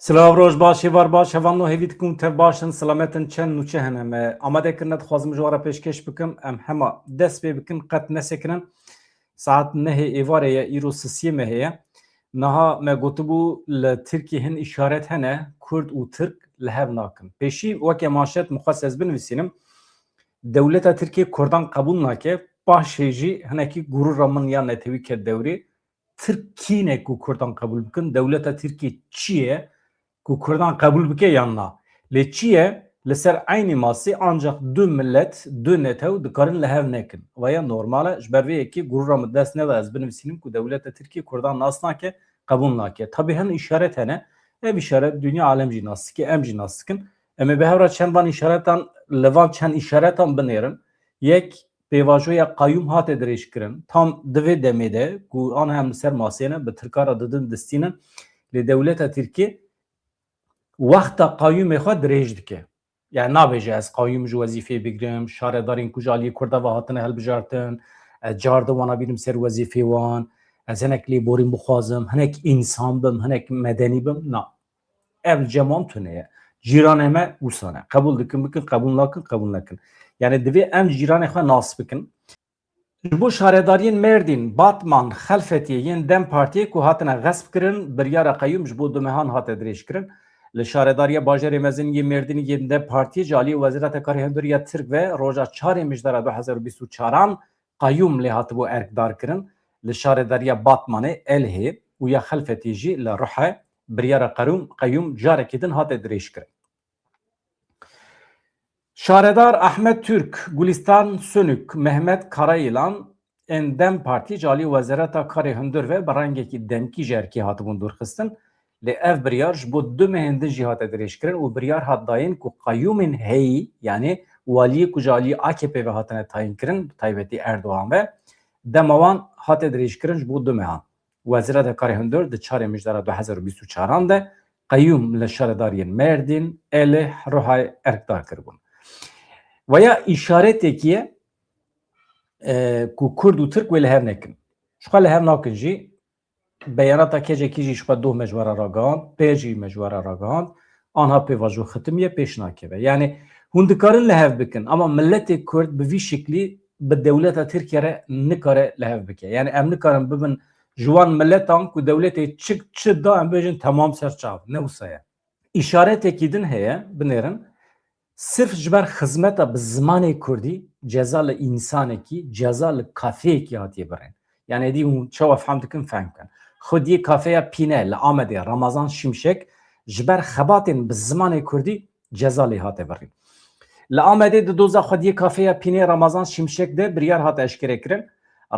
Silav roj baş, var baş, hevan no hevit kum tev başın, selametin çen nuçe henem. Amade kirnet xwazim jwara peşkeş bikim, em hema dest pê bikin qet nesekirin. Saat nehê êvarê ye îro sisiyê me heye. Niha me gotibû li Tirkiye hin îşaret hene, Kurd û Tirk li hev nakin. Pêşî weke manşet mixwest ez binivîsînim. Dewleta Tirkiye Kurdan qebûl nake, paşê jî hinekî gurûra min ya netewî ket dewrê. Tirkînek û Kurdan qebûl bikin, dewleta Tirkiye çi ye? Ku Kurdan kabul bike yanna. Li çiye li ser aynı masî ancak du millet, du netew dikarin li hev nekin. Vaya normale ji ber vê yekî gurûra min dest neve ez binivîsînim ku dewleta Tirkiye Kurdan nas nake, qebûl nake. Tabii hin îşaret hene. Ev îşaret dünya alem jî nas dike, em jî nas dikin. Em ê bi hevra çend van îşaretan li van çend îşaretan binêrin. Yek pêvajoya qayyum hate dirêjkirin. Tam di vê demê de ku an hem li ser masê ne bi tirkara didin distînin li dewleta Tirkiye وقتا قایوم خود درێژ dike. Yani nabêje ez qayyum ji wezîfê bigirim, şaredarên ku ji aliyê Kurda ve hatine helbijartin, ez car wana bînim ser wezîfê wan, ez hinek lêborîn bixwazim, hinek însan bim, hinek medenî bim. Na. Ev cemam tune ye. Cîranê me wisa ne. Qebûl dikin bikin, qebûl nakin, qebûl nekin. Yani divê em cîranê xwe nas bikin. Ji bo şaredariyên Mêrdîn, Batman, Xelfetiyê yên Dem Partiyê ku hatine gesp kirin, biryara qayyum ji bo du mehan hate dirêjkirin. Li şaredariya bajarê mezin yê Mêrdînê yên Dem Partiyê ji aliyê Wezîreta Karê Hinduriya Tirk ve roja çarê mijdara 2024 qayyum lê hatibû erkdar kirin. Li şaredariya Batmanê Elhê û ya Xelfetê jî li Rihê biryara qayyum carekê din hate dirêjkirin. Şaredar Ahmet Türk, Gulistan Sönük, Mehmet Karayılan ên Dem Partî ji aliyê Wezîreta Karê Hundur ve bi rengekî demkî ji erkê hatibûn dûrxistin. Li ev biryar ji bo du mehên din jî hate dirêjkirin û biryar hat dayîn ku qayyumên heyî yani waliyê ku ji aliyê AKP ve hatine tayin kirin taybetî Erdoğan ve dema wan hate dirêjkirin ji bo du mehan. Wezîreta Karê Hundur di çarê mijdara 2024 de qayyum li şaredariyên Mêrdîn, Elê, Rihê erkdar kiribûn. Veya îşaretekî ye ku Kurd û Tirk wê li hev nekin. Ji xwe li hev nakin jî beyanata kecekî jî ji xwe doh mecwara ragihand, pê jî mecwara ragihand, anha pêvajo xitimiye pêş nakeve. Yani hûn dikarin li hev bikin ama milletê Kurd bi vî şeklî bi dewleta Tirkiye re nikare li hev bike. Yani em nikarin bibin ji wan milletan ku dewletê çi da em bêjin temam ser çav. Ne wisa ye. İşaretekî din heye binêrin sırf ji ber xizmeta bi zimanê Kurdî ceza li însanekî, ceza li kafeyekî hatiye birin. Yani edî hûn çawa fehm dikin fehm bikin. Xwediyê kafeya Pîne li Amedê Ramazan Şimşek ji ber xebatên bi zimanê Kurdî ceza lê hate birin. Li Amedê di doza xwediyê kafeya Pîne Ramazan Şimşek de biryar hat eşkere kirin.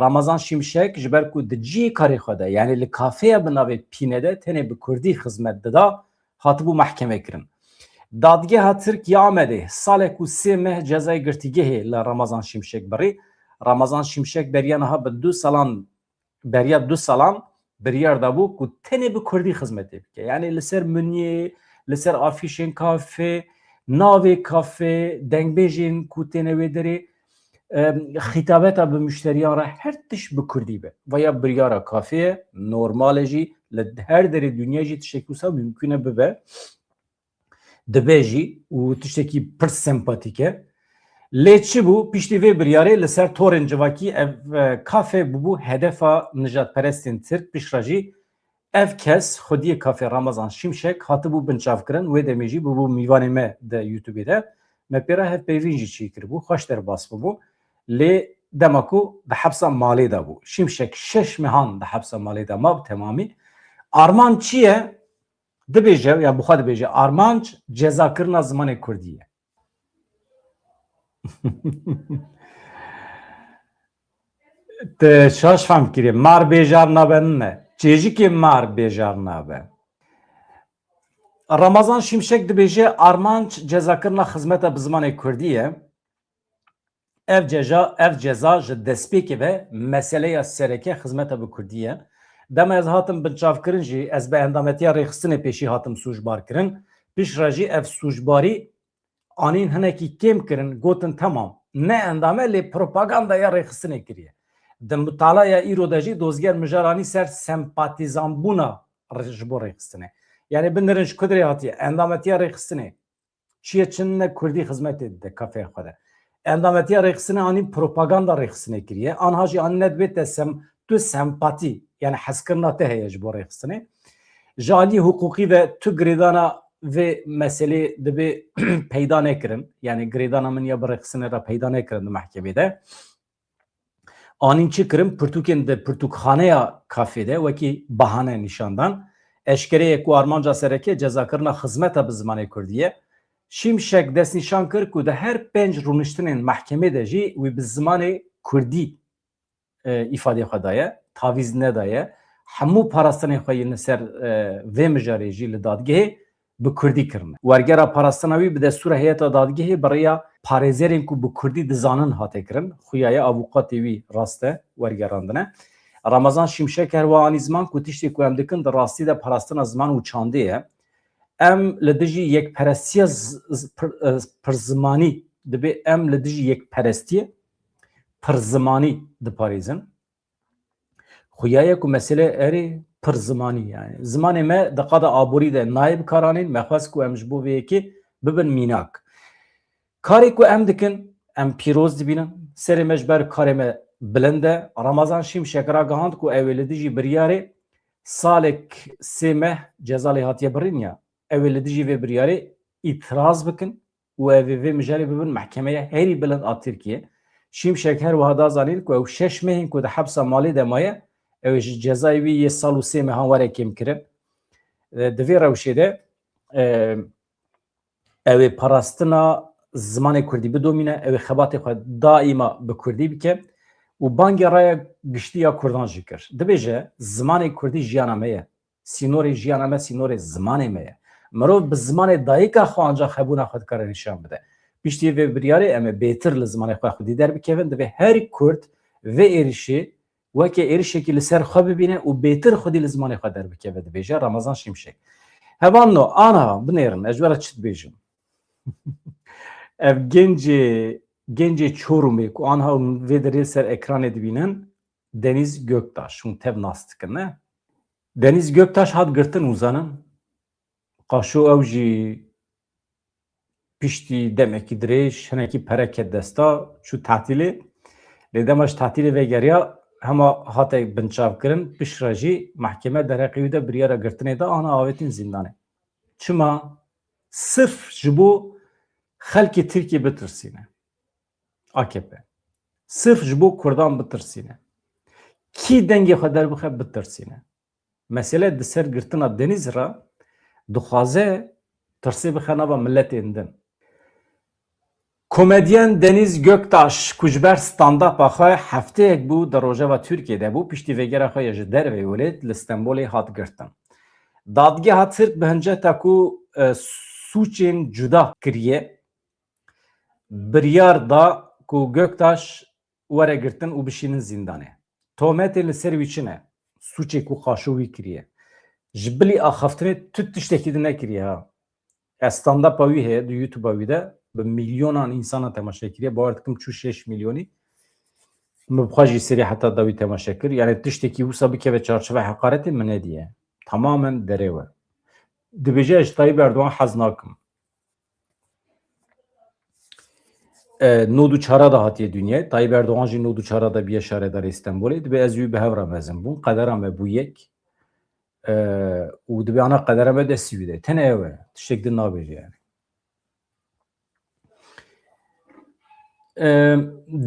Ramazan Şimşek ji ber ku di ciyê karê xwe de yani li kafeya bi navê Pîne de tenê bi Kurdî xizmet dida hatibû mehkeme kirin. Dadgeha Tirkiye Amedê salek û sê meh cezayê girtîgehê li Ramazan Şimşek birî. Ramazan Şimşek beriya niha bi du salan biryar dabû ku tenê bi Kurdî xizmetê bike. Yani li ser minyê, li ser afîşên kafê, navê kafê, dengbêjên ku têne wê derê xîtabeta bi müşteriyan re her tişt bi Kurdî be. Veya biryara kafeye normal jî li her derê dünya jî tiştekî wisa mümkün e bibe. Dibe jî û tiştekî pir sempatîk e. Lê çi bû piştî vê biryarê li ser torên civakî ev kafe bûbû hedefa nijadperestên Tirk pişra jî ev kes xwediyê kafe Ramazan Şimşek hatibû binçavkirin wê demê jî bûbû mîvanê me de YouTube'ê de me pêra hevpeyvîn jî çî kiribû xweş derbas bûbû lê dema ku di hepsa malê de bû. Şimşek 6 mehan di hepsa malê de mab temamî. Arman çi ye? Dibêje ya bixwe dibêje armanc cezakirina zimanê Kurdî ye. Te şaş fehm kiriye mar bêjar nabe ne? Çêjikê mar bêjar nabe. Ramazan Şimşek dibêje armanc cezakirina xizmeta bi zimanê Kurdî ye. Ev ceza ji destpêkê ve meseleya sereke xizmeta bi Kurdî ye. Dema ez hatim binçavkirin jî ez bi endametiya rêxistinê pêşî hatim sûcbar kirin. Pişra jî ev sûcbarî anîn hinekî kêm kirin gotin temam. Ne endame lê propagandaya rêxistinê kiriye. Di mutalaya îro de jî dozger mijaranî ser sempatîzanbûna ji bo rêxistinê. Yani bindirin ji Kudrê hatiye endametiya rêxistinê çiye çin ne Kurdî hizmetê dide kafeya xwe de. Endametiya rêxistinê anî propaganda rêxistinê kiriye. Anha jî an nedibê te tu sempatî yani hezkirina te heye ji bo rêxistinê. Ji alî hukukî ve tu girêdana vê meselê dibe peyda nekirin. Yani girêdana min ya bi rêxistinê re peyda nekirin di mehkemê de. Anîn çi kirin pirtûkên di pirtûkxaneya kafê de wekî bahane nîşandan eşkereyê ku armanca sereke cezakirina xizmeta bi zimanê Kurdî ye. Şimşek destnîşan kir ku di her pênc rûniştinên mehkemê de jî wî bi zimanê Kurdî îfadê xwe daye, tavîz nedaye. Hemû parastinên xwe yên li ser vê mijarê jî li dadgehê bi Kurdî kirine. Wergera parastina wî bi destûra heyeta dadgehê bi rêya parêzerên ku bi Kurdî dizanin hate kirin. Xuyaya avukatê wî rast e wergerandine. Ramazan Şimşek her anî ziman ku tiştê ku em dikin di rastî de parastina ziman û çandê ye. Em li dijî yekperestiya pirzimanî dibe em li dijî yekperestiyê pirzimanî diparêzin. Xuyaya ku mesele erê pirzimanî yani. Zimanê me di qada aborî de nayê bikaranîn me xwest ku em ji bo vê yekê bibin mînak. Karê ku em dikin em pîroz dibînin. Serê me ji ber karê me bilind e. Ramazan Şimşek ra gihand ku ew ê li dijî biryarê salek sê meh ceza lê hatiye birin ya. Ew ê li dijî vê biryarê îtiraz bikin û ev ê vê mijarê bibin mehkemeye herî bilind a Tirkiye. Şimşek her wiha da zanîn ku ew 6 mehên ku di hepsa malê de maye ew ji cezayê wî yê sal û sê mehan were kêm kirin. Di vê rewşê de ew ê parastina zimanê Kurdî bidomîne, ew ê xebatê xwe daîma bi Kurdî bike û bangê raya giştî ya Kurdan jî kir. Dibêje zimanê Kurdî jiyana me ye. Sînorê jiyana me sînorê zimanê me ye. Mirov bi zimanê dayîka xwe ancak xebûna xwe dikare nîşan bide. Piştî vê biryarê em ê bêtir li zimanê xwe xwedî derbikevin divê her Kurd vê êrişê wekî êrişekî li ser xwe bibîne û bêtir xwedî li zimanê xwe derbikeve dibêje Ramazan Şimşek. Hevanno ana binêrin ez ji we re çi dibêjim. Ev gencê Çorumê ku anha vê derê ser ekranê dibînin Deniz Göktaş hûn tev nas dikin ne? Deniz Göktaş hat girtin uzanin qaşo ew jî piştî demekî dirêj hinekî pereke desta çû tetilê lê dema ji tetilê vegeriya hema hate binçav kirin piştre jî mehkeme dereqî wî de biryara girtinê da ana avêtîn zindanê. Çima? Sırf ji bo xelkê Tirkiye bitirsîne. AKP. Sırf ji bo Kurdan bitirsîne. Kî dengê xwe derbixe bitirsîne. Mesele di ser girtina Deniz ra dixwaze tirsê bixe nava milletên din. Komedyen Deniz Göktaş ku ji ber stand-upa xwe hefteyek bû di Rojava Tirkiyeyê bû piştî vêgera xwe ji dervê welêt li Stenbolê hat girtin. Dadgeha Tirk bi hinceta ku suçên cuda kiriye biryar da ku Göktaş were girtin û bişînin zindanê. Tohmetên li ser wî çi ne? Suçê ku qaşo wî kiriye. Ji bilî axaftinê tu tiştekî di nekiriye ha. Stand-upa wî heye di YouTube'a wî de bi milyonan insana temaşe kiriye. Bawer dikim çû 6 milyonî. Min bixwe jî serî heta da wî temaşe kir. Yani tiştekî wisa bikeve çarçove heqaretê min nediye. Tamamen derê we. Dibêje ji Tayyip Erdogan hez nakim. Nodu çara da hatiye dünya. Tayyip Erdogan jî nodu çara da biye şaredarê Stenbolê. Dibe ez wî bi hev re mezin bûn. Qedera me bû yek. û dibe ana qedera me destî wî de. Tene ew e. Tiştek din nabêje yani.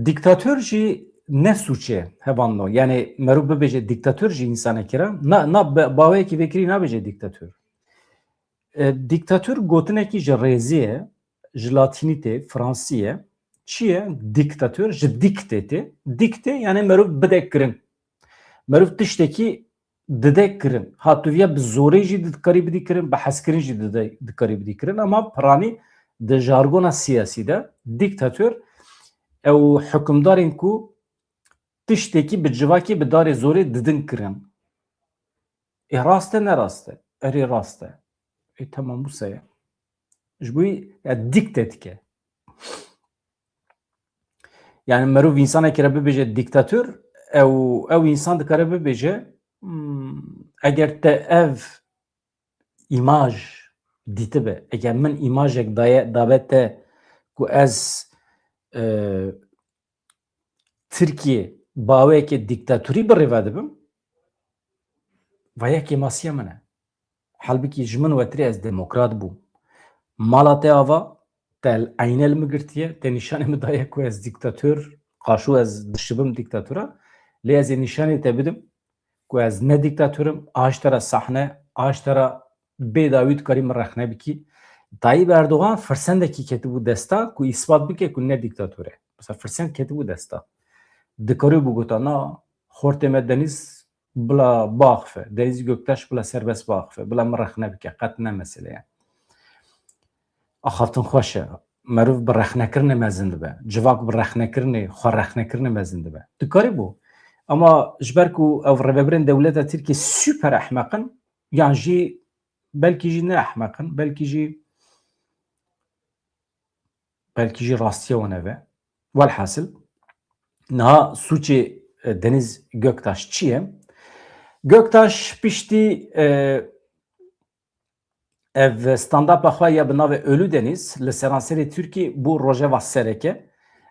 Diktatör jî ne suçê hevanno. Yani merû bibêje diktatör jî insanekî re na baweyekî vekirî nabêje diktatör. Diktatör gotinekî ji rêzî ye, ji latînî tê, Fransî ye. Çi ye? Diktatör ji diktê tê. Diktê yani merûv bidek kirin. Merûv tiştekî didek kirin. Hatuviya bi zorê jî dikarî bidî kirin, bi hezkirin jî dikarî bidî kirin ama piranî di jargona siyasî de diktatör ew hukmdarên ku tiştekî bi civakê bi darê zorê didin kirin. Rast e ne rast e? Erê rast e. Tamam bu se. Ji bo ya dikte dike. Yani merûv insanekî re bibêje diktatör ew insan dikare bibêje eger te ev imaj dîti be. Eger min imajek daye te ku ez Tirkiye baweke diktatörî birêve dibim, vayekê masiya min e. Halbuki ji min wetirê ez demokrat bûm. Mala te ava te eynel mi girtiye, te nîşanê min daye ku ez diktatör, qaşû ez dişibim diktatora, lê ez ê nîşanê te bidim ku ez ne diktatörüm, aştera sahne, aştera bêdawî tu karî min rexne bikî. Tayyip Erdoğan firsendekî ketibû desta ku îspat bike ku ne diktatör e. Mesela firsend ketibû desta. Dikarî bû gota na xortê me Deniz bila biaxife, Denîz Göktaş bila serbest biaxife, bila min rexne bike, qet ne mesele ye. Axaftin xweş e. Merov bi rexnekirinê mezin dibe. Civak bi rexnekirinê, xwe rexnekirinê mezin dibe. Dikarî bû. Ama ji ber ku ev rêveberên dewleta Tirkiye süper ehmeqin, yan jî belkî jî ne ehmeqin, belkî jî rastiya wan e. Welhasıl niha suçê Deniz Göktaş çi ye? Göktaş piştî ev stand-upa xwe ya bi navê Ölü Deniz li seranserê Tirkiye bû rojeva sereke.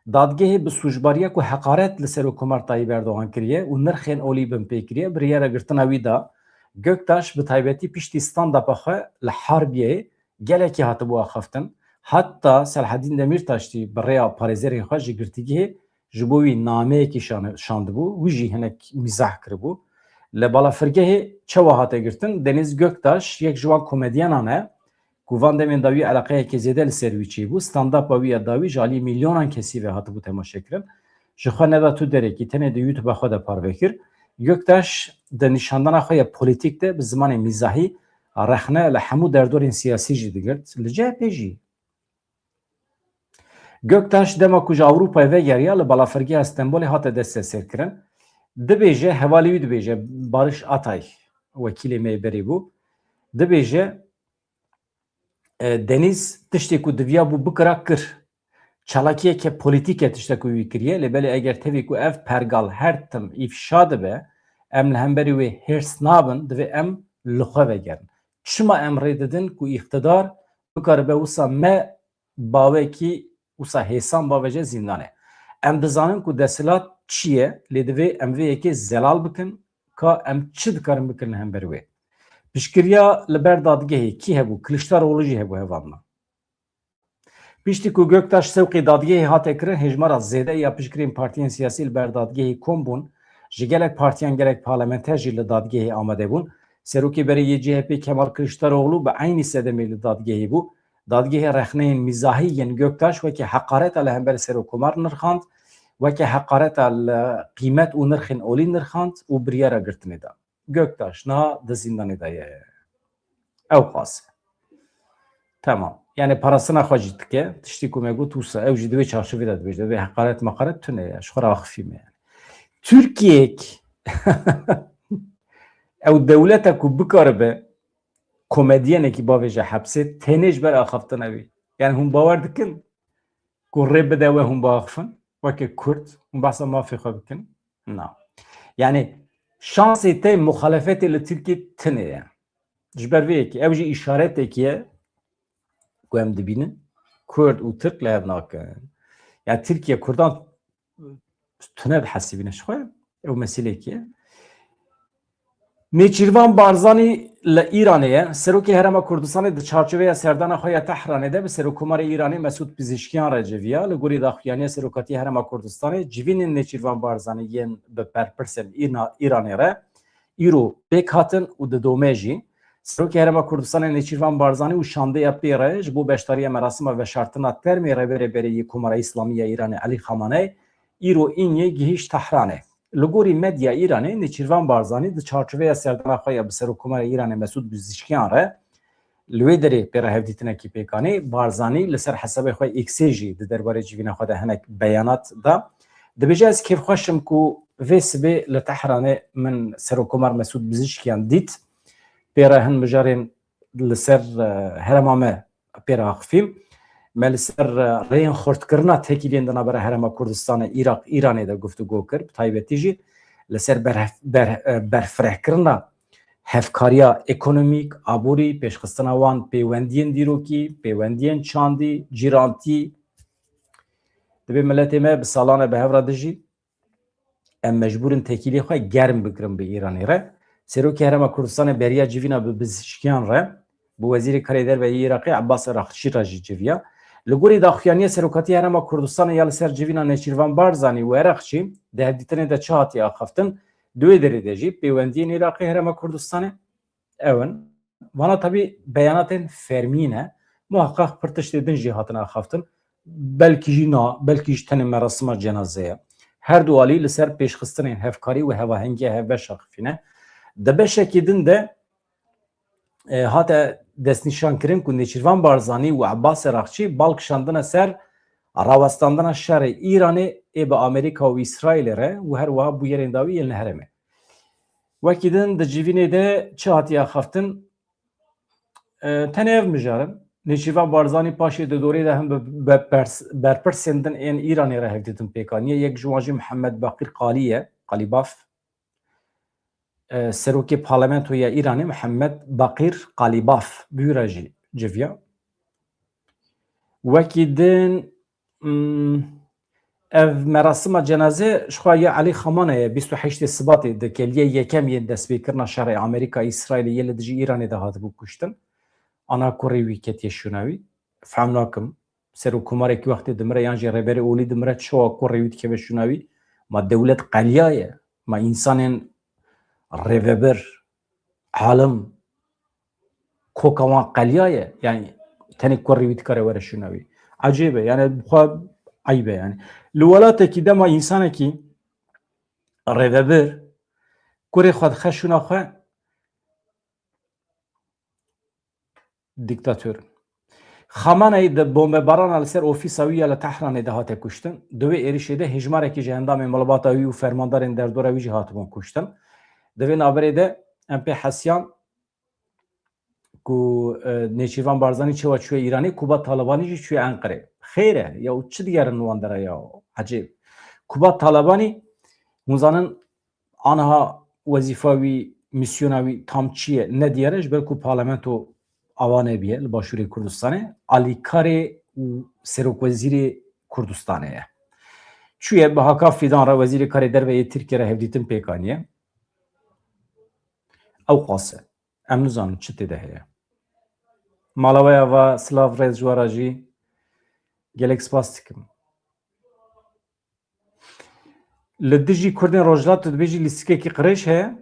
Dadgehê bi sûcbariya ku heqaret li ser hikûmet Tayyip Erdoğan kiriye û nirxên olî bin pê kiriye biryara girtina wî da Göktaş bi taybetî piştî stand-upa xwe li Harbiyê gelekî hatibû axaftin. Hatta Selahattin Demirtaş tî bi rêya parêzerê xwe ji girtîgehê ji bo wî nameyekî şandibû, wî jî hinek mîzah kiribû. Li balafirgehê çawa hate girtin, Deniz Göktaş yek ji wan komedyanan e ku van demên da wî eleqeyekê zêde li ser wî çêbû, stand-upa wî ya da wî ji alî milyonan kesî ve hatibû temaşekirin. Ji xwe neda tu derekî tenê di YouTube'a xwe de parvekir. Göktaş di nîşandana xwe ya polîtîk de bi zimanê mîzahî rexne li hemû derdorên siyasî jî digirt, li CHP jî. Göktaş dema ku ji Avrupayê vegeriya li balafirgeha Stenbolê hate desteserkirin. Dibêje hevalî wî dibêje Barış Atay wekîlê mêberî bû. Dibêje Deniz tiştê ku diviya bû bikira kir. Çalakiyeke polîtîke tiştek ku wî kiriye lê belê eger tevî ku ev pergal her tim îfşa dibe em li hemberî wê hêrs nabin divê em li xwe vegerin. Çima em rê didin ku îxtidar bikaribe wisa me bawekî wisa hêsan bavece zîndanê. Em dizanin ku desilat çi ye lê divê em vê yekê zelal bikin ka em çi dikarin bikin li hemberî wê. Piştgiriya li ber dadgehê kî hebû? Kiliçdaroglu jî hebû hevalna. Piştî ku Göktaş sewqê dadgehê hate kirin, hejmara zêde ya piştgirên partiyên siyasî li ber dadgehê kom bûn, ji gelek partiyan gelek parlamenter jî li dadgehê amade bûn. Serokê berê CHP Kemal Kılıçdaroğlu bi eynî sedemê li dadgehê bû. Dadgehê rexneyên mîzahî yên Göktaş wekî heqareta li hember serokkomar nirxand, wekî heqareta li qîmet û nirxên olî nirxand û biryara girtinê da. Göktaş niha di zîndanê de ye. Ew qas. Tamam. Yani parasına xwe jî dike, tiştî ku me got wisa ew jî divê çarşivê de dibêje, divê heqaret meqaret tune ye, ji xwe re axivîme yani. Türkiye'k ew dewleta ku bikaribe komedyenekî bavêje hepsê tenê ji ber axaftina wî. Yani hûn bawer dikin ku rê bide we hûn biaxivin wekî Kurd hûn behsa mafê xwe bikin? Na. Yani şansê te muxalefetê li Tirkiye tune ye. Ji ber vê yekê ew jî îşaretekî ye ku em dibînin Kurd û Tirk li hev nakin. Yani Tirkiye Kurdan tune bihesibîne ji xwe ew meselekî ye. Nêçîrvan Barzanî li Îranê ye, Serokê Herêma Kurdistanê di çarçoveya serdana xwe ya Tehranê de bi Serokkomarê Îranê Mesûd Pezeshkiyan re civiya li gorî daxuyaniya Serokatî Herêma Kurdistanê civînên Nêçîrvan Barzanî yên bi berpirsên Îranê re îro pêk hatin û di domê jî Serokê Herêma Kurdistanê Nêçîrvan Barzanî û şandeya pê re ji bo beşdariya merasîma veşartina termê rêberê berê Komara İslamî ya Îranê Elî Xamenei îro înê gihîşt Tehranê. Li gorî medya Îranê Nêçîrvan Barzanî di çarçoveya serdana xwe ya bi Serokkomarê Îranê Mesûd Pezeshkiyan re li wê derê pê re hevdîtinekî pêkanî Barzanî li ser hesabê xwe Xê jî di derbarê civîna xwe de hinek beyanat da dibêje ez kêfxweşim ku vê sibê li Tehranê min Serokkomar Mesûd Pezeshkiyan dît pê re hin mijarên li ser herêma me pê re axivîm me li ser rêyên xortkirina tekîliyên di navbera Herêma Kurdistanê Îranê de guftûgû kir bi taybetî jî li ser berfirehkirina hevkariya ekonomik, aburi, peşxistina wan peywendiyên dîrokî, peywendiyên çandî, cîrantî divê miletê me bi salan e bi hev re dijî em mecbûrin tekîlê xwe germ bikirin bi Îranê re. Serokê Herêma Kurdistanê beriya civîna bi bizîşkiyan re bi Wezîrê Karê Derve Iraqê Abbas Araxçî re jî civiya. Li gorî daxuyaniya Serokatî Herêma Kurdistanê ya li ser civîna Nêçîrvan Barzanî û Eraxçî di hevdîtinê de çi hatiye axaftin, duê derê de jî peywendiyên Iraqê Herêma Kurdistanê ew vana tabii beyanatên fermî ne muhakkak pir tiştê din jî hatine axaftin belkî jî na belkî jî tenê merasima cenazeye her du alî li ser pêşxistinên hevkarî û hevahengiya hevbeşa xifîne di beşekî din de hate destnîşankirin ku Nêçîrvan Barzanî û Abbas Araxçî balkişandine ser rawestandina şerê Îranê ê bi Amerîka û İsraîlê re û her wiha bu yerên dawî yên li herêmê. Wekî din di civînê de çi hatiye axaftin tenê ev mijarin Nêçîrvan Barzanî paşê di dorê de hem berpirsên din ên Îranê re hevdîtin pêkaniye yek ji wan jî Mihemed Baqîr Qalî ye Qalîbaf Serokê Parlamentoya Îranê Mihemed Baqîr Qalîbaf bû re jî civiya. Wekî din ev merasima cenazê ji xwe ya Elî Xamaneyê 28 Sibatê di keliyê yekem yên destpêkirina şerê Amerîka İsraîlê yê li dijî Îranê de hatibû kuştin. Ana kurê wî ketiye şûnawî. Fehm nakim serokkomarekî wextê dimire yan jî rêberê olî dimire çawa kurê wî dikeve şûnawî ma dewlet qeliya ye ma însanên rêvebir alim koka wan qeliya ye yani tenê kurê wî dikare were şûnawî. Ecêb e yani bixwe eyb e yani. Li welatekî de ma însanekî rêvebir kurê xwe dixe şûna xwe diktatör. Xameneî di bombebarana li ser ofîsa wî ya li Tehranê de hate kuştin. Di wê êrişê de hejmarekî ji endamên malbata wî û fermandarên derdora wî jî hatibûn kuştin. Di vê naberê de em pê hesiyan ku Nêçîrvan Barzanî çawa çûye Îranê Kuba Talibanî jî çûye Enqerê. Xêr e ya çi digerin wan dere ya hecê. Kuba Talibanî hûn zanin aniha wezîfa wî misyona wî tam çi ye ne diyare ji ber ku parlamento avanê biye li Başûrê Kurdistanê alîkarê û Serokwezîrê Kurdistanê ye. Çûye bi haka fîdan re Wezîrê Karê Derve Tirkiye re hevdîtin pêkaniye. Ew qase. Em nizanin çi têde heye. Malawaya va silav rêz ji wara jî gelek spas dikim. Li dijî Kurdên Rojhilatê dibêjî lîstikekî qirêj heye.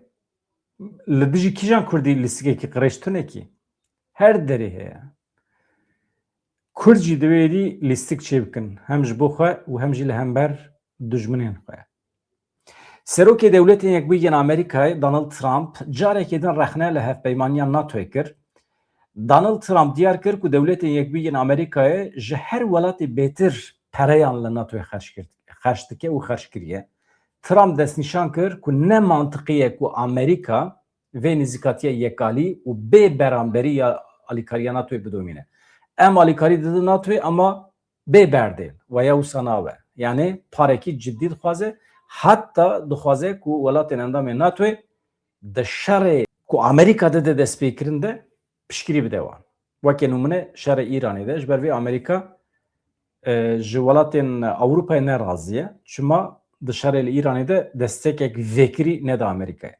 Li dijî kîjan Kurdî lîstikekî qirêj tunekî? Her derê heye. Kurd jî divêdî lîstik çêbikin hem ji bo xwe û hem jî li hember dijminên xwe. Serokê Dewletên Yekbûyî yên Amerîkayê Donald Trump carekê din rexne li hevpeymaniya NATOyê kir. Donald Trump diyar kir ku Dewletên Yekbûyî yên Amerîkayê ji her welatê bêtir pereyan li NATOyê xerç dike û xerç kiriye. Trump destnîşan kir ku ne mantiqî ye ku Amerîka vê nizîkatiya yekalî û bê beramberî ya alîkariya NATOyê bidomîne. Em alîkarî didin NATOyê ama bê berdê weya wisa nabe. Yani parekî ciddî dixwaze hatta dixwaze ku welatên endamên NATOyê di şerê ku Amerîka dide destpêkirin de piştgirî bide wan. Wekê numune şerê Îranê de ji ber vê Amerîka ji welatên Ewropayê nerazî ye. Çima di şerê li Îranê de destekek vekirî ne de Amerîkayê.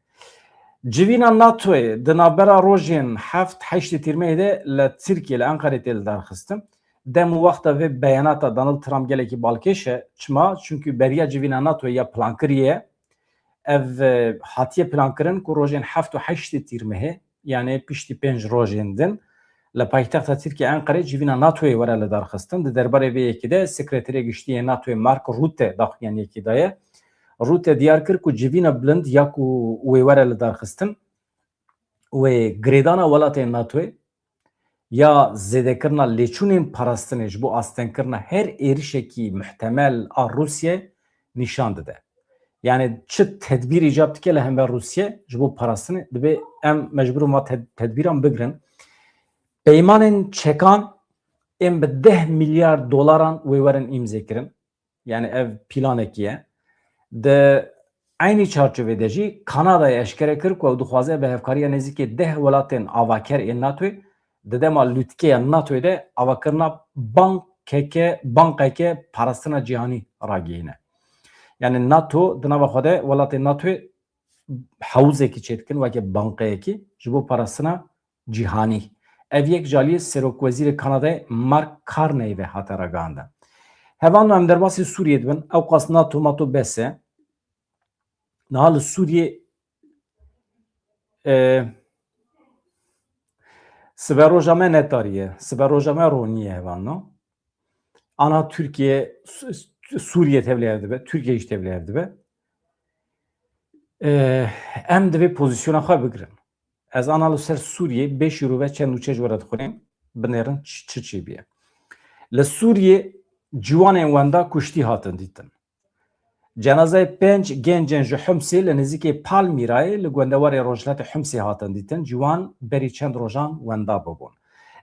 Civîna NATOyê di navbera rojên 7-8 Tîrmeyê de li Tirkiye li Enqerê tê li derxistin. Dem û wexta vê beyanata Donald Trump gelekî balkêş e. Çima? Çünkü beriya civîna NATOyê ya plankiriye ev hatiye plankirin ku rojên 7-8 Tîrmehê yani piştî 5 rojên din li paytexta Tirkiye Enqerê civîna NATOyê were li derxistin. Di derbarê vê yekî de Sekreterê Giştî yê NATOyê Mark Rutte daxuyaniyekî daye. Rutte diyar kir ku civîna bilind ya ku wê were li derxistin wê girêdana welatên NATOyê ya zêdekirina lêçûnên parastinê ji bo astenkirina her êrişekî muhtemel a Rusyayê nîşan dide. Yani çi tedbîr îcab dike li hember Rusya ji bo parastinê dibe em mecbûr ma tedbîran bigirin. Peymanên çekan em bi 10 milyar dolaran wê werin îmzêkirin. Yani ev planekî ye. Di aynı çerçevede jî Kanada'ya eşkere kir ku ew dixwaze bi hevkariya nêzîkî 10 welatên avakerê NATOyê di dema lûtkeya NATOyê de avakirina bankeke parastina cîhanî ragihîne. Yani NATO di nava xwe de welatên NATOyê hewzekî çêdikin weke bankeyekî ji bo parastina cîhanî. Ev yek ji aliyê Serokwezîrê Kanadayê Mark Carney ve hate ragihandin. Hevan em derbasî Sûriyê dibin, ew qas NATO bes e. Niha li Sûriyê siber roja me netariye, siber roja me roniye hevan no. Ana Türkiye, Suriye tevliye dibe, Türkiye iş tevliye dibe. Em divê pozisyona xwe bigirin. Ez ana li ser Sûriyê 5 euro ve çend û çê ji we re dixwînim, binêrin çi çêbiye. Li Sûriyê ciwanên wenda kuştî hatin dîtin. Cenazeyê 5 gencên ji Himsê li nêzîkê Palmîrayê li gundewarê rojhilatê Himsê hatin dîtin, ciwan berî çend rojan wenda bibûn.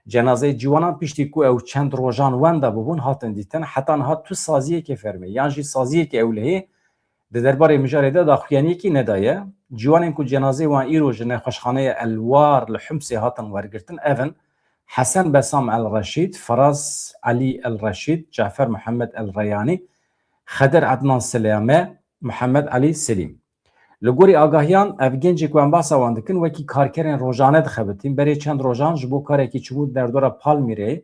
Cenazeyê ciwanan piştî ku ew çend rojan wenda bibûn hatin dîtin, heta niha tu saziyekê fermî yan jî saziyekê ewlehî di derbarê mijarê de daxuyaniyekî nedaye. Ciwanên ku cenazeyê wan îro ji nexweşxaneya Elwar li Himsê hatin wergirtin evin Hesen Besam El-Reşîd, Faraz Ali El-Reşîd, Cafer Muhammed El-Reyanî, Xeder Adnan Selame, Muhammed Ali Selim. Li gorî agahiyan ev gencê ku em behsa wan dikin wekî karkerên rojane dixebitin berê çend rojan ji bo karekî çibû derdora Palmîrê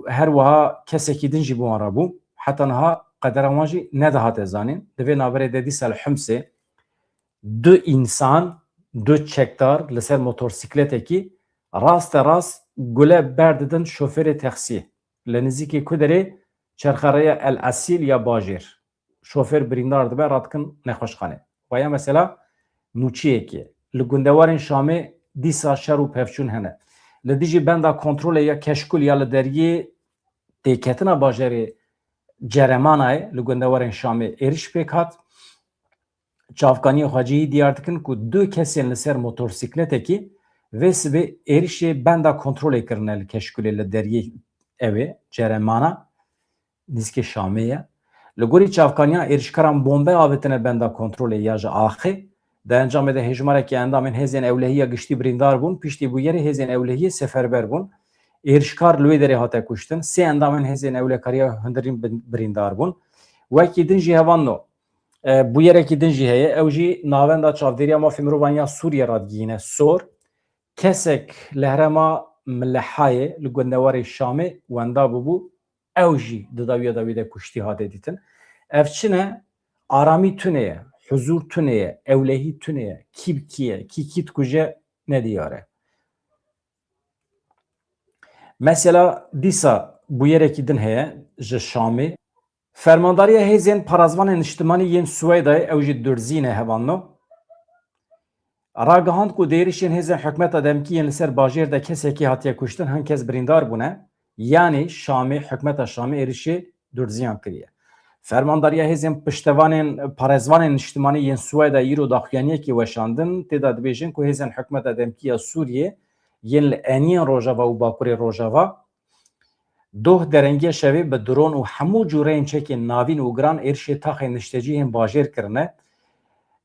her wiha kesekî din jî bo wan rabû. Heta niha qedera wan jî nedihate zanîn. Di vê naberê de dîsa li Himsê du însan, du çekdar li ser motorsikletekî rast gule berdidin şoförê texsiyê. Li nêzîkî ku derê çerxereya El Asil ya Bajêr. Şoför birîndar dibe radikin nexweşxane. Vaya mesela nûçiyekê. Li gundewarên Şamê dîsa şer û pevçûn hene. Li dijî benda kontrolê ya keşkul ya li deriyê têketina bajarê Ceremanayê li gundewarên Şamê êriş pêk hat. Çavkaniyê xwecihî diyar dikin ku du kesên li ser motorsikletekî vê sibê êrişê benda kontrolê kirine li keşkulê li deriyê evê Ceremana nîzikê Şamê ye. Li gorî çavkaniya êrişkaran bombe avêtine benda kontrolê ya ji axê di encamê de hejmarekî endamên hêzên ewlehiya giştî birîndar bûn, piştî bûyerê hêzên ewlehiyê seferber bûn. Êrişkar li wê derê hate kuştin. Sê endamên hêzên ewlekariya hundirîn birîndar bûn. Wekî din jî hevan no. Bûyerekî din jî heye, ew jî navenda çavdêriya mafê mirovan ya Sûriye radgihîne Sor. Kesek li herêma Millehayê li gundewarê Şamê wenda bûbû, ew jî di dawiya dawî de kuştî hate dîtin. Ev çi ne? Aramî tune ye, huzur tune ye, ewlehî tune ye, kîbkî ye, kî dikuje nediyare. Mesela dîsa bûyerekî din heye ji Şamê. Fermandariya hêzên parazvanên niştimanî yên Swêdayê ew jî durzîne hevan no. Ragihand ku êrişên hêzên hikûmeta demkîyên li ser bajêr de kesekî hatiye kuştin, hin kes birîndar bûne. Yani Şamê, hikûmeta Şamê êrişê durziyan kiriye. Fermandariya hêzên piştevanên parêzvanên niştimanî yên Swêda îro daxuyaniyekî weşandin, têda dibêjin ku hêzên hikûmeta demkî ya Sûriyê yên li eniyên Rojava û Bakurê Rojava doh derengiya şevê bi dron û hemû cûreyên çekên navîn û giran êrişê taxên niştecî yên bajêr kirine.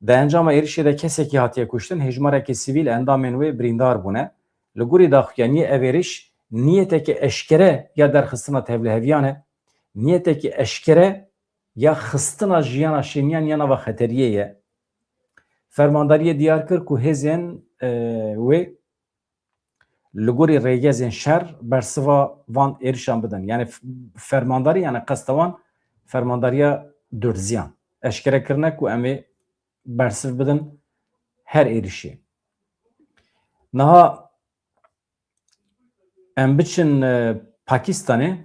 Di encama êrişê de kesekî hatiye kuştin, hejmarekî sivîl endamên wê birîndar bûne. Li gorî daxuyaniyê ev êriş niyetekî eşkere ya derxistina tevliheviyan e, niyetekî eşkere ya xistina jiyana şêniyan ya nava xeteriyê ye. Fermandariyê diyar kir ku hêzên wê li gorî rêgezên şer bersiva van êrişan bidin. Yani fermandarî yani qesta wan fermandariya durziyan. Eşkere kirine ku em ê bersiv bidin her êrişê. Niha em biçin Pakistanê.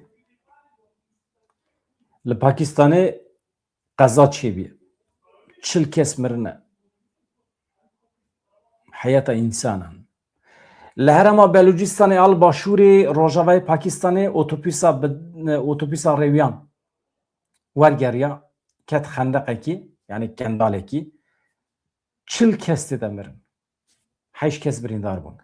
Li Pakistanê qeza çêbîye. 40 kes mirine. Heyata insanan. Li herêma Belûcistanê al başûrê Rojavayê Pakistanê otobûsa rêwiyan wergeriya ket xendeqekî yani kendalekî 40 kes tê de mirin. 8 kes birîndar bûn.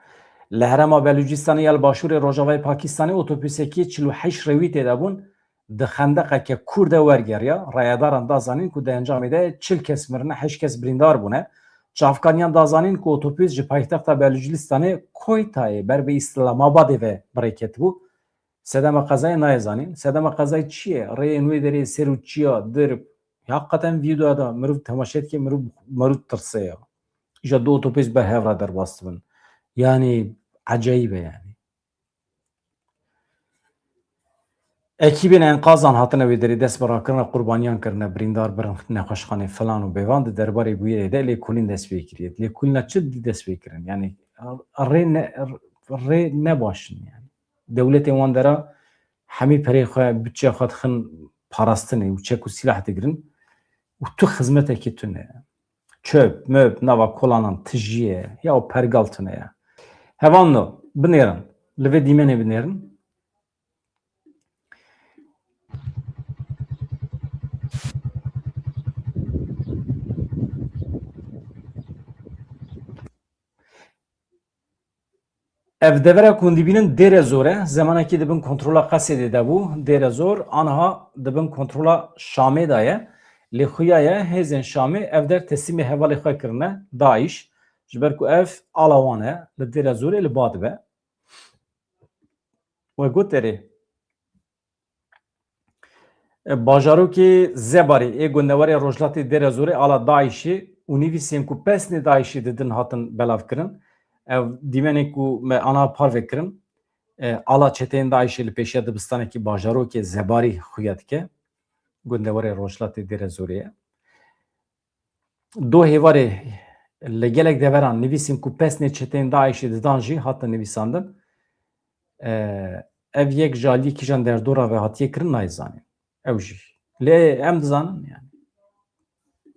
Li herêma Belûcistanê al başûrê Rojavayê Pakistanê otobûsekî 48 rêwî tê de bûn. di xendaqeke Kurd wergeriya rayadaran da zanîn ku di encamê de 40 kes mirine 8 kes birîndar bûne. Çavkaniyan da zanîn ku otobüs ji paytexta Belûcistanê Koytayê ber bi İslamabadê ve birêket bû. Sedema qezayê nayê zanîn. Sedema qezayê çi ye? Rêyên wê derê ser û çiya dir. Hakikaten videoya da mirov temaşet mirov tirse ya. İşte du otobüs ber hevra derbas bin. Yani acayip yani. Ekibin enkazan hatine ve deri dest bırakırına kurbaniyan kırına brindar bırakın nexweşxanê falan û bêvan di derbarê bûyerê de lêkolîn dest pê kiriye. Lêkolîna çi dî dest pê kirin? Yani rê ne başin yani. Dewletên wan dera hemî perê xwe bütçe xwe dixin parastinê û çek û silah digirin û tu xizmetekî tu ne? Çöp, möp, nava kolanan tijiye ya o pergal tu ne ya? Hevan no binêrin. Li vê dîmenê binêrin. Ev devre ku dibînin dêre zor e, zemanekî dibin kontrola Qesedê de bû, dêre zor, aniha dibin kontrola Şamê de ye. Lê xuya ye hêzên Şamê ev der teslîmê hevalê xwe kirine Daîş, ji ber ku ev ala wan e, li dêre zorê li ba dibe. We got erê. Bajarokê Zebarê ê gundewerê Rojhilatê dêre zorê ala Daişê û nivîsên ku pesnê Daişê didin hatin belavkirin. Ev dîmenê ku me ana parvê kirin ala çeteyên Daişê li pêşiya dibistanekî bajarokê Zebarî xuya dike. Gundewerê Rojhilatê dêre zorê ye. Do hêvarê li gelek deveran nivîsên ku pesnê çeteyên Daişê didan jî hatin nivîsandin. Ev yek ji aliyê kîjan derdora ve hatiye kirin nayê zanîn. Ew jî. Lê em dizanin yani.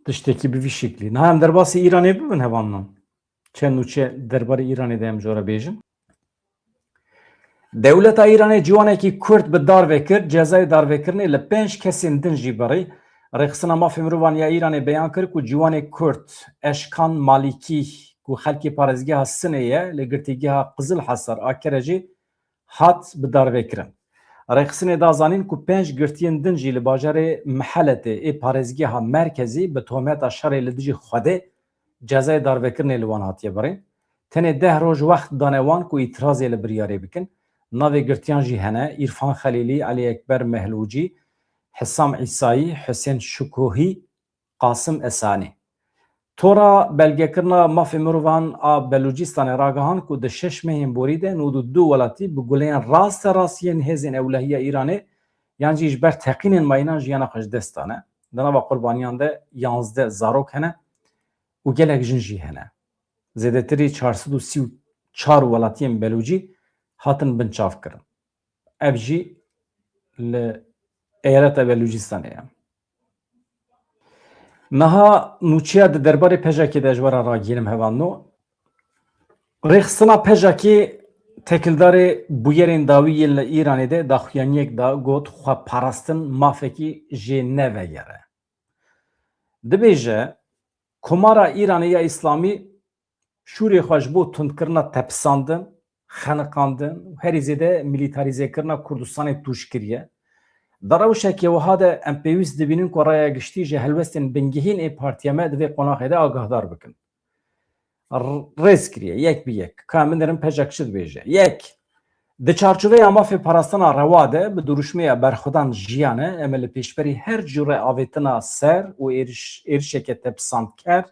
Tiştekî bi vî şeklî. Niha em derbasî Îranê bibin hevanan. Çend û çe derbarê Îranê de em jî were bêjin. Dewleta Îranê ciwanekî Kurd bi dar vekir, cezayê darvekirinê li 5 kesên din jî berî. Rêxistina mafê mirovan ya Îranê beyan kir ku ciwanê Kurd Eşkan Malîkî ku xelkê parêzgeha Sinê ye li girtîgeha Qizil Hesar a kere jî hat bi darvekirin. Rêxistinê da zanîn ku 5 girtiyên din jî li bajarê Miheletê ê parêzgeha merkezî bi tometa şerê li dijî Xwedê cezayê darvekirinê li wan hatiye berîn. Tenê 10 roj wext dane wan ku îtirazê li biryarê bikin. Navê girtiyan jî hene İrfan Xelîlî, Elî Ekber Mehlûcî, Hesam İsayî, Hüseyn Şukuhî, Qasım Esanî. Tora belgekirina mafê mirovan a Belûcistanê ragihan ku di 6 mehên borî de 92 welatî bi guleyên rastî hêzên ewlehiya Îranê yan jî ji ber teqînên mayînan jiyana xwe ji dest dane. Di nava qurbaniyan de 11 zarok hene û gelek jin jî hene. Zêdetirî 434 welatiyên Belûcî hatin binçavkirin. Ev jî li eyaleta Belûcistanê ye. Niha nûçeya di derbarê pejekê de ji were ragihînim hevalno. Rêxistina pejekê tekildarê bûyerên dawî yên li Îranê de daxuyaniyek da got xwe parastin mafekî jê nevegere. Dibêje komara Îranê ya İslamî şûrê xwe ji bo tundkirina tepsandin, xeniqandin, herî zêde milîtarîzekirina Kurdistanê tûş kiriye. Di rewşekê wiha de em pêwîst dibînin ku raya giştî ji helwestên bingehîn ê partiya me di vê qonaxê de agahdar bikin. Rêz kiriye yek bi yek. Ka min derin pejek çi dibêje. Yek. Di çarçoveya mafê parastina rewa de bi duruşmeya berxwedan jiyanê em li pêşberî her cûre avêtina ser û êrişeke tepsandker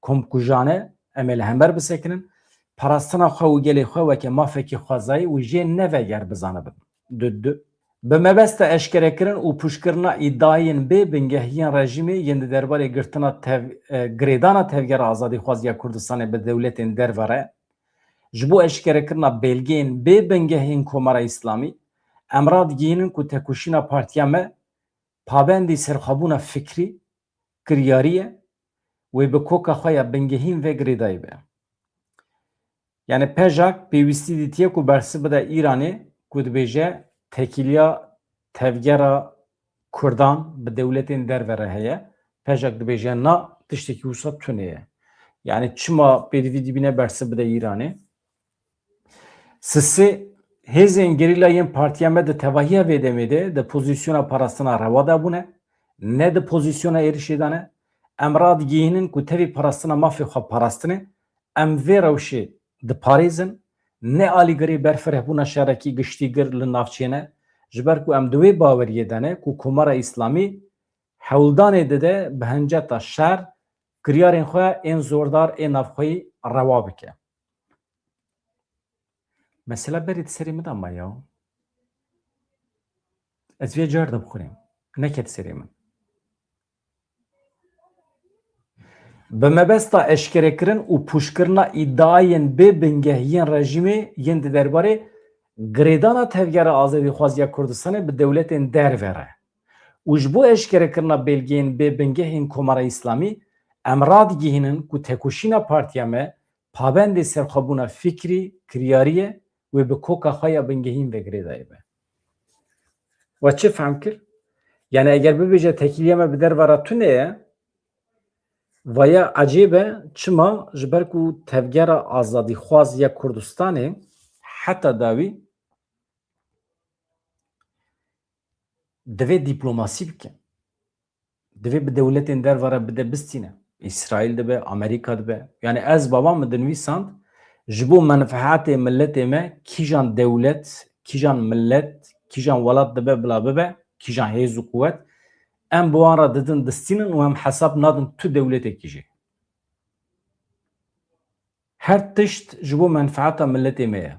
komkujane em li hember bisekinin. Parastina xwe û gelê xwe weke mafekî xwezayî û jê neveger bizanibin. Du. Bi mebesta eşkerekirin û pûşkirina îdayên bê bingehiyên rejimê yên di derbarê girtina girêdana tevgera Azadîxwaziya Kurdistanê bi dewletên derve re ji bo eşkerekirina belgeyên bê bingehên Komara İslamî em ra digihînin ku tekuşîna partiya me pabendî serxwebûna fikrî kiryarî ye wê bi koka xwe ya bingehîn vê girêdayî be. Yani pejak pêwîstî dîtiye ku bersi bide Îranê ku dibêje tekiliya tevgera Kurdan bi dewletên derve re heye. Pejak dibêje na tiştekî wisa tune ye. Yani çima pêdivî dibîne bersi bide Îranê. Sisê hêzên gerîlayên partiya me di tevahiya vê demê de di pozisyona parastina rewa de bûne, ne di pozisyona êrişê de ne. Em radigihînin ku tevî parastina mafê xwe parastinê, em vê rewşê diparêzin, ne alîgirê berfirehbûna şerekî giştîgir li navçeyê ne, ji ber ku em di wê baweriyê de ne ku Komara Îslamî hewldanê dide bi hinceta şer kiryarên xwe ên zordar ên navxweyî rewa bike. Mesela berê di serê min de ma ya. Ez vê car de bixwînim. Neket serê min. Bi mebesta eşkerekirin û pûşkirina îddiayên bêbingehiyên rejîmê yên di derbarê girêdana tevgera Azadîxwaziya Kurdistanê bi dewletên derve re. û ji bo eşkerekirina belgeyên bêbingehên Komara Îslamî em radigihînin ku tekoşîna partiya me pabendê serxwebûna fikrî, kiryariyê wê bi koka xwe ya bingehîn vegirê daye be. We çi fehm kir? Yani eger bibêje tekiliya me bi dervara tune ye, vaya ecêb e çima ji ber ku tevgera Azadîxwaziya Kurdistanê heta dawî divê dîplomasî bike. Divê bi dewletên derve bide bistîne. İsraîl dibe, Amerîka dibe. Yani ez babam min dinivîsand ji bo menfaetê milletê me kîjan dewlet, kîjan millet, kîjan welat dibe bila bibe, kîjan hêz û quwet em bi wan re didin distînin û em hesab nadin tu dewletekî jî. Her tişt ji bo menfaeta milletê me ye.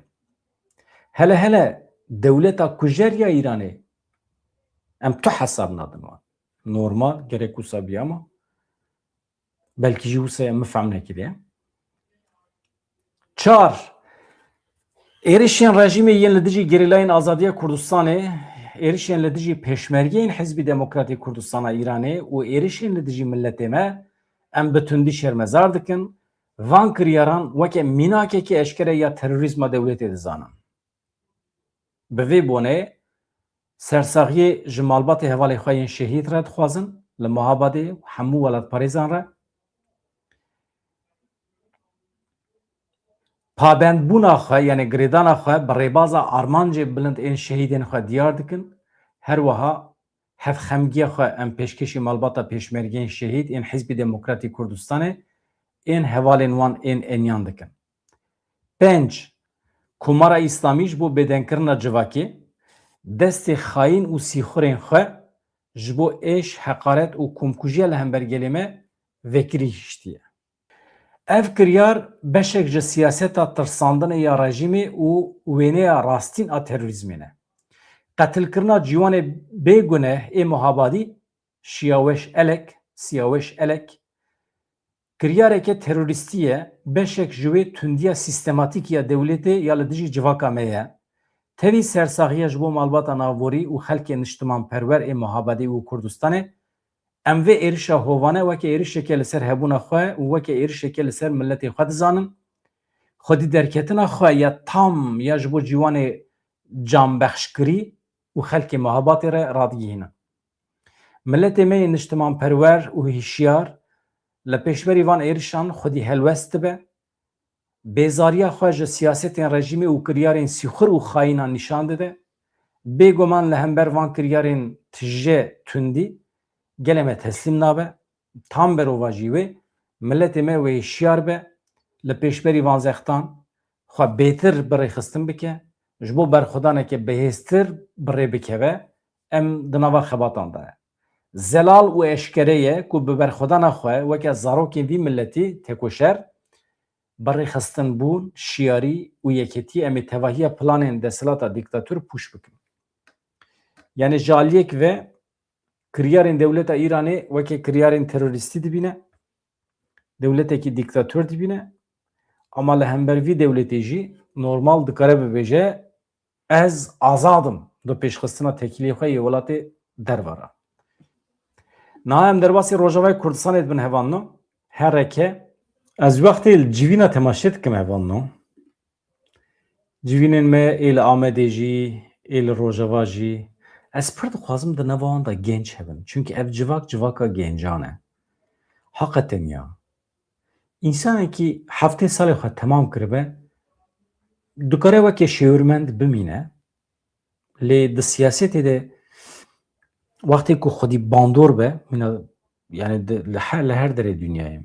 Hele hele dewleta kujeriya Îranê em tu hesab nadin wan. Normal gerek wisa biya ama belkî jî wisa em mifhem nekiriye. Çar êrişên rejîmê yên li dijî gerîlayên Azadiya Kurdistanê, êrişên li dijî pêşmergeyên Hizbî Demokratîk Kurdistana Îranê û êrişên li dijî milletê me em bi tundî şermezar dikin, van kiryaran weke mînakekî eşkere ya terorîzma dewletê dizanin. Bi vê bonê sersaxiyê ji malbatê hevalê xwe yên şehîd re dixwazin li Mohabadê hemû welatparêzan re. Pabendbûna xwe yani girêdana xwe bi rêbaza armancê bilind ên şehîdên xwe diyar dikin. Her wiha hevxemgiya xwe em pêşkêşî malbata pêşmergeyên şehîd ên Hizbî Demokratîk Kurdistanê ên hevalên wan ên enyan dikin. 5. Komara Îslamî ji bo bêdenkirina civakê destê xayîn û sîxurên xwe ji bo êş, heqaret û komkujiya li hembergelê me vekirî hiştiye. Ev kiryar beşek ji siyaseta tirsandinê ya rejîmê û wêneya rastîn a terorîzmê ne. Qetilkirina cîwanê bêguneh ê Mohabadî, Şiyaweş Elek, Siyaweş Elek, kiryareke terorîstî ye, beşek ji wê tundiya sîstematîk ya dewletê ya li dijî civaka me ye, tevî sersaxiya ji bo malbata navborî û xelkên niştimanperwer ê Mohabadê û Kurdistanê em vê êrişa hovane weke êrişeke li ser hebûna xwe û weke êrişeke li ser milletê xwe dizanin, xwedî derketina xwe ya tam ya ji bo cîwanê canbexşkirî û xelkê Mohabadê re radigihînin. Milletê me yên niştimanperwer û hîşyar li pêşberî van êrişan xwedî helwest dibe, bêzariya xwe ji siyasetên rejîmê û kiryarên sîxur û xayînan nîşan dide, bêguman li hember van kiryarên tije tundî gelê me teslîm nabe, tam berova jî wê milletê me wê hişyar be, li pêşberî van zextan xwe bêtir bi rêxistin bike, ji bo berxwedaneke bihêztir bi rê bikeve, em di nava xebatan de ye. Zelal û eşkere ye ku bi berxwedana xwe weke zarokên vî milletî tekoşer, bi rêxistin bûn, şiyarî û yeketî em ê tevahiya planên desthilata dîktatûr pûç bikin. Yani ji aliyek ve kiryarên dewleta Îranê weke kiryarên terorîstî dibîne, dewletekî dîktatûr dibîne, ama li hember vî dewletê jî normal dikare bibêje ez azadim di pêşxistina tekiliyê xwe yê welatê derve re. Niha em derbasî Rojavayê Kurdistanê dibin hevanno, hereke ez wextê li civîna temaşe dikim hevanno. Civînên me ê li Amedê jî, ê li Rojava jî, ez pir dixwazim di nava wan da genç hebin. Çünkü ev civak civaka gencan e. Hakikaten ya. İnsanekî heftê salê xwe temam kiribe, dikare weke şêwirmend bimîne, Li di siyasetê de wextê ku xwedî bandor be mîna yani li her derê dünyayê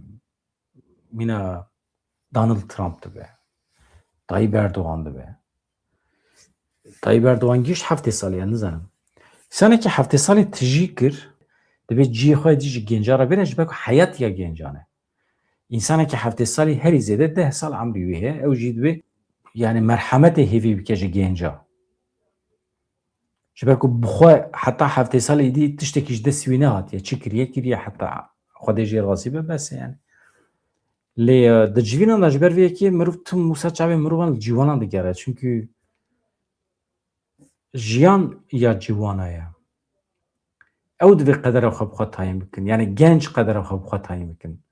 mîna Donald Trump dibe, Tayyip Erdoğan dibe. Tayyip Erdoğan gişt heftê salî ya nizanim. Senekî heftê salî tijî kir dibe ciyê xwe dî ji genca re bêne ji ber ku heyatiya gencan e. İnsanekî heftê salî herî zêde 10 sal emrî wê heye ew jî dibe yani merhemetê hêvî bike ji genca. Ji ber ku bi xwe heta heftê salî dî tiştekî ji destî wî nehatiye. Çi kiriye heta Xwedê jê razî be bes e yani. Lê di civînan de ji ber vê yekê mirov tim wisa çavê mirovan li cîwanan digere. Çünkü jiyan ya cîwana ye. Ew divê qedera xwe bi xwe tayin bikin. Yani genç qedera xwe bi xwe tayin bikin.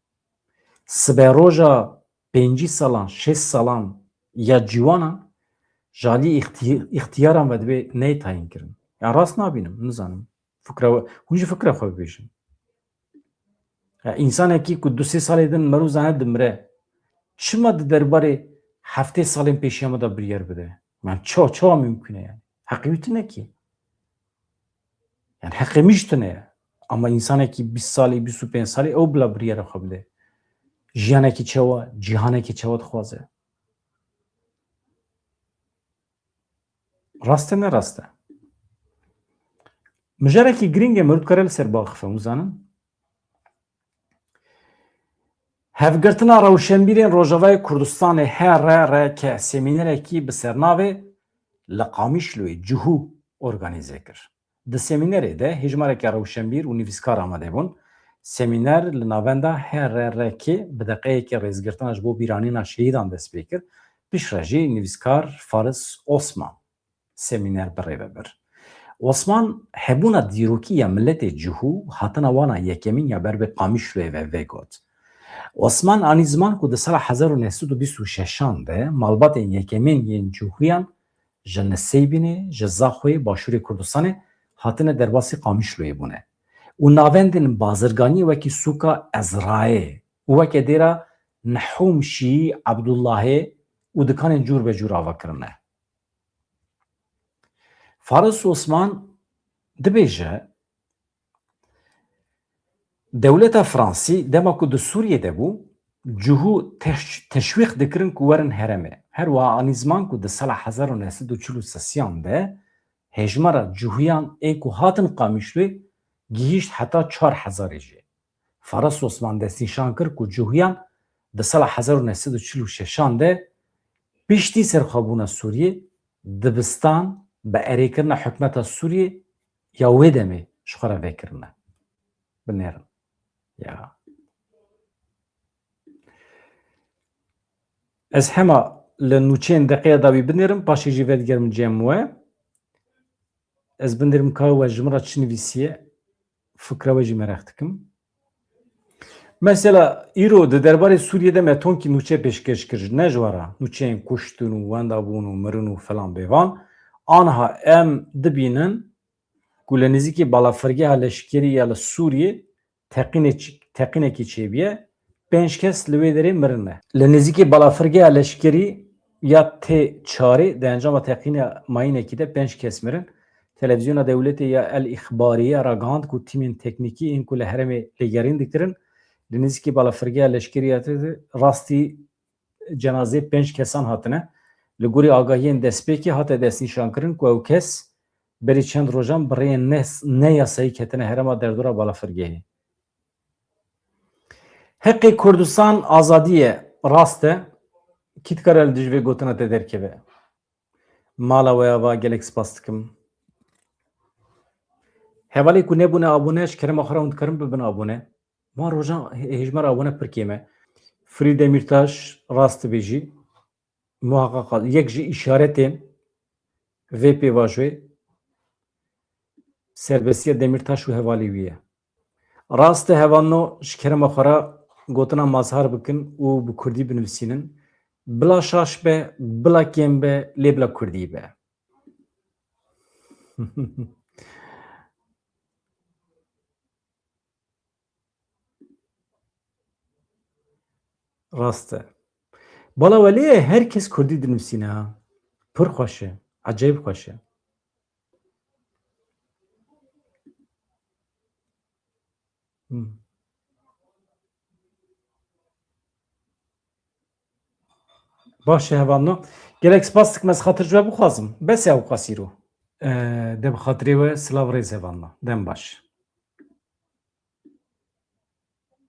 Sibe roja 5 salan, 6 salan ya cîwanan ji alî îxtiyaran ve divê ney tayin kirin. Ya rast nabînim, nizanim. Fikra hûn jî fikra xwe bibêjin. İnsanekî ku 2-3 salê din mirov zane dimire. Çima di derbarê heftê salên pêşiya me de biryar bide? Yani çawa mümkün e yani. Heqê wî tune ki. Yani heqê min jî tune ye. Ama insanekî 20 salî, 25 salî ew bila biryara xwe bide. Jiyanekî çawa, cîhanekî çawa dixwaze. Rast e ne rast e? Mijarekî giring e mirov dikare li ser biaxife bizanin. Hevgirtina Rewşenbîrên Rojavayê Kurdistanê HRRK semînerekî bi sernavê li Qamişloyê Cihû organîze kir. Di semînerê de hejmareka Rewşenbîr û nivîskar amade bûn. Semîner li navenda HRRK bi deqeyekê rêzgirtina ji bo bîranîna şehîdan dest pê kir. Piştre jî nivîskar Faris Osman semîner birêve bir. Osman hebûna dîrokî ya milletê Cihû hatina wana yekemîn ya ber bi Qamişloyê ve vê got. Osman anî ziman ku di sala 1926 de malbatên yekemîn yên Cihûyan ji Nisêbînê ji Zaxoyê Başûrê Kurdistanê hatine derbasî Qamişloyê bûne û navendên bazirganiyê wekî Sûka Ezrayê û weke dêra Nehûm Şîî Ebdullahê û dikanên cûr be cûr ava kirine. Faris Osman dibêje dewleta Fransî dema ku di Sûriyê de bû Cihû teşwîq dikirin ku werin herêmê. Her wiha anî ziman ku di sala 1943 de hejmara Cihûyan ê ku hatin Qamişloyê gihîşt heta 4000 jê. Faris Osman destnîşan kir ku Cihûyan di sala 1946 de piştî serxwebûna Sûriyê dibistan bi erêkirina hikûmeta Sûriyê ya wê demê ji xwe re vekirine. Binêrin. Ya. Ez hema li nûçeyên deqeya da wî binêrim paşê jî vedigerim cem we. Ez binêrim ka we ji min re çi nivîsiye fikra we jî merak dikim. Mesela îro di derbarê Sûriyê me tonkî nûçe pêşkêş kir ne ji wara nûçeyên kuştin û wenda bûn û mirin û filan bêvan aniha em dibînin ku li nêzîkî balafirgeha leşkerî ya li Sûriyê teqînekî çêbûye 5 kes li wê derê mirine. Li nêzîkî balafirgeha leşkerî ya tê çarê di encama teqîna mayînekî de 5 kes mirin. Televizyona dewletê ya El Îxbarîye ra gihand ku tîmên teknîkî yên ku li herêmê lêgerîn dikirin li nêzîkî balafirgeha leşkerîya de rastî cenazê 5 kesan hatine. Li gorî agahiyên destpêkê hate destnîşankirin ku ew kes berî çend rojan bi rêyên neyasayî ketine herêma derdora balafirgehê. Heqê Kurdistan azadî ye rast e kî dikare li dijî vê gotina te derkeve. Mala we ava gelek spas dikim. Hevalê ku nebûne abûne ji kerema xwe re hûn dikarin bibin abûne. Wan rojan hejmara abûne pir kêm e. Firî Demirtaş rast dibêjî muheqeqa yek ji îşaretên vê pêvajoyê serbestiya Demirtaş û hevalê wî ye. Rast e hevano ji kerema xwe re gotina mazhar bikin û bi Kurdî binivîsînin. Bila şaş be, bila kêm be, lê bila Kurdî be. Rast e. Bala welê herkes Kurdî dinivîsîne ha. Pir xweş e. Ecêb xweş e. باشه هەڤانۆ gelek spas dikim ez xatir ji we bixwazim. Bes ya wqasîro. Dê bi xatirê we silav rêz hevanna. Dem baş.